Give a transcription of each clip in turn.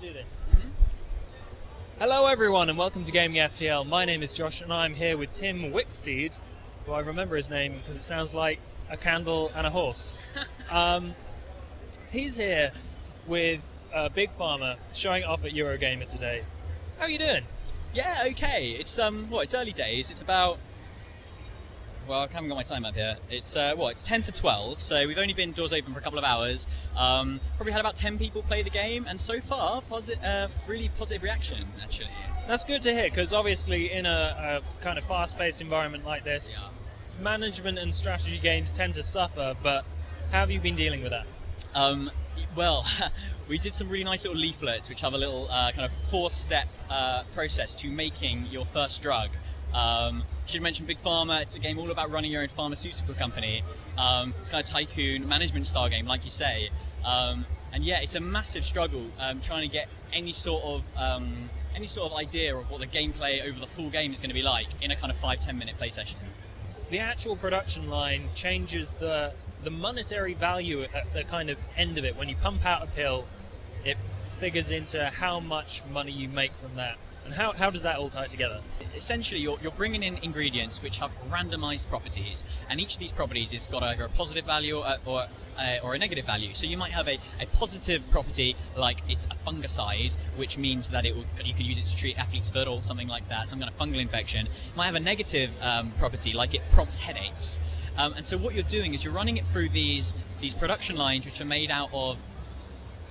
do this. Hello everyone and welcome to Gaming FTL. My name is Josh and I'm here with Tim Wicksteed, who I remember his name because it sounds like a candle and a horse. He's here with Big Pharma showing off at Eurogamer today. How are you doing? Yeah, okay. It's it's early days. It's about, well, I haven't got my time up here. It's it's 10 to 12, so we've only been doors open for a couple of hours. Probably had about 10 people play the game, and so far, really positive reaction, actually. That's good to hear, because obviously in a kind of fast-paced environment like this, management and strategy games tend to suffer, but how have you been dealing with that? Well, we did some really nice little leaflets which have a little kind of 4-step process to making your first drug. Should mention Big Pharma. It's a game all about running your own pharmaceutical company. It's kind of tycoon management style game, like you say. And yeah, it's a massive struggle trying to get any sort of idea of what the gameplay over the full game is going to be like in a kind of 5-10 minute play session. The actual production line changes the monetary value at the kind of end of it. When you pump out a pill, it figures into how much money you make from that. And how does that all tie together? Essentially, you're bringing in ingredients which have randomized properties, and each of these properties has got either a positive value or a negative value. So you might have a positive property, like it's a fungicide, which means that you could use it to treat athlete's foot or something like that, some kind of fungal infection. You might have a negative property, like it prompts headaches. And so what you're doing is you're running it through these production lines, which are made out of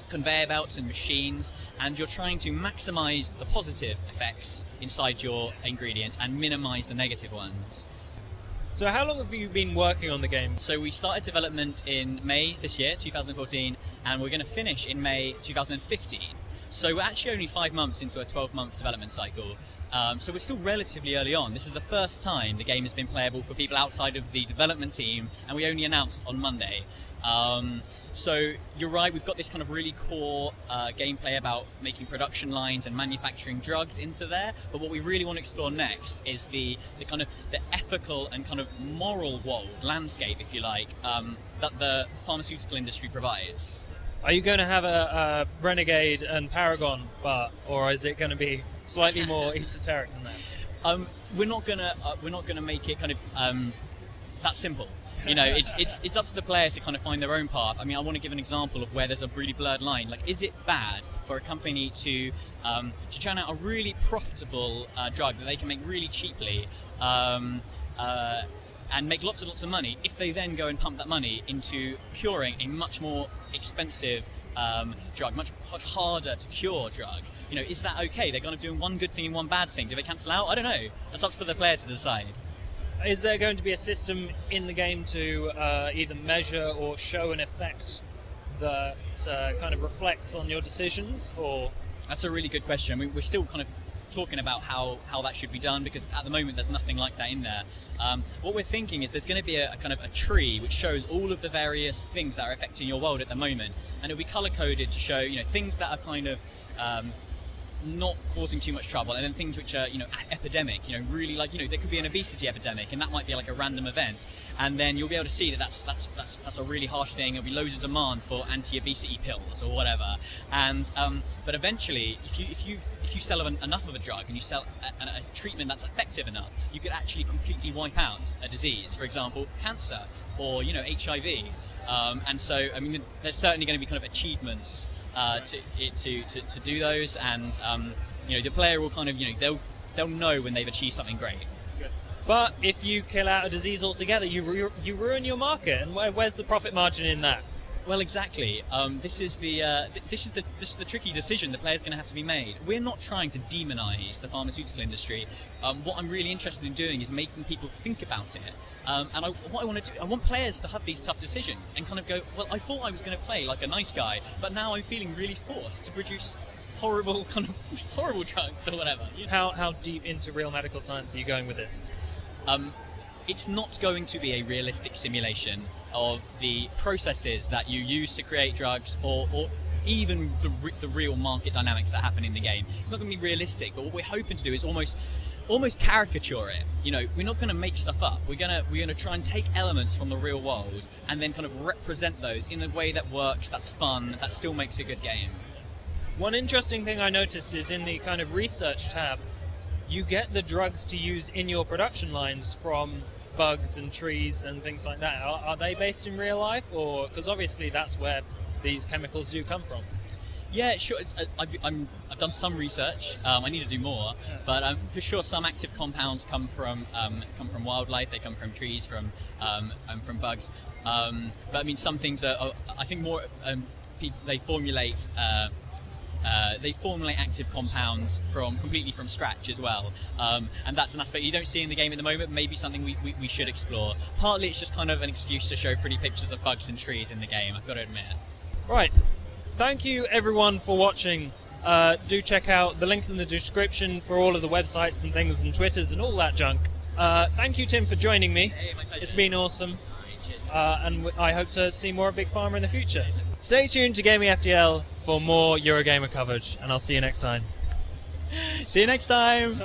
conveyor belts and machines, and you're trying to maximize the positive effects inside your ingredients and minimize the negative ones. So how long have you been working on the game? So we started development in May this year, 2014, and we're going to finish in May 2015. So we're actually only 5 months into a 12-month development cycle. So we're still relatively early on. This is the first time the game has been playable for people outside of the development team, and we only announced on Monday. So you're right, we've got this kind of really core gameplay about making production lines and manufacturing drugs into there, but what we really want to explore next is the kind of the ethical and kind of moral world landscape, if you like, that the pharmaceutical industry provides. Are you going to have a Renegade and Paragon bar, or is it going to be slightly more esoteric than that? We're not gonna make it kind of that simple. You know, it's up to the player to kind of find their own path. I mean, I want to give an example of where there's a really blurred line. Like, is it bad for a company to churn out a really profitable drug that they can make really cheaply and make lots and lots of money if they then go and pump that money into curing a much more expensive drug, much harder to cure drug? You know, is that okay? They're kind of doing one good thing and one bad thing. Do they cancel out? I don't know. That's up for the player to decide. Is there going to be a system in the game to either measure or show an effect that kind of reflects on your decisions? Or that's a really good question. I mean, we're still kind of talking about how that should be done, because at the moment there's nothing like that in there. What we're thinking is there's going to be a kind of a tree which shows all of the various things that are affecting your world at the moment, and it'll be color coded to show, you know, things that are kind of not causing too much trouble, and then things which are, you know, epidemic, you know, really, like, you know, there could be an obesity epidemic, and that might be like a random event, and then you'll be able to see that that's a really harsh thing. There'll be loads of demand for anti-obesity pills or whatever, and but eventually, if you sell enough of a drug and you sell a treatment that's effective enough, you could actually completely wipe out a disease, for example, cancer or, you know, HIV. And so, I mean, there's certainly going to be kind of achievements to do those, and you know, the player will kind of, you know, they'll know when they've achieved something great. But if you kill out a disease altogether, you ruin your market, and where's the profit margin in that? Well, exactly. This is the tricky decision the player's going to have to be made. We're not trying to demonize the pharmaceutical industry. What I'm really interested in doing is making people think about it. And what I want to do, I want players to have these tough decisions and kind of go, well, I thought I was going to play like a nice guy, but now I'm feeling really forced to produce horrible drugs or whatever. You know? How deep into real medical science are you going with this? It's not going to be a realistic simulation of the processes that you use to create drugs, or even the real market dynamics that happen in the game. It's not going to be realistic, but what we're hoping to do is almost caricature it. You know, we're not going to make stuff up. We're going to try and take elements from the real world and then kind of represent those in a way that works, that's fun, that still makes a good game. One interesting thing I noticed is in the kind of research tab, you get the drugs to use in your production lines from bugs and trees and things like that. Are they based in real life, or because obviously that's where these chemicals do come from? Yeah, sure. I've done some research. I need to do more, but for sure, some active compounds come from wildlife. They come from trees, from bugs. But I mean, some things are I think more. They formulate active compounds completely from scratch as well, and that's an aspect you don't see in the game at the moment. Maybe something we should explore. Partly, it's just kind of an excuse to show pretty pictures of bugs and trees in the game, I've got to admit. Right. Thank you everyone for watching. Do check out the links in the description for all of the websites and things and Twitters and all that junk. Thank you, Tim, for joining me. Hey, my pleasure. It's been awesome. And I hope to see more of Big Pharma in the future. Stay tuned to Gaming FTL for more Eurogamer coverage, and I'll see you next time. See you next time.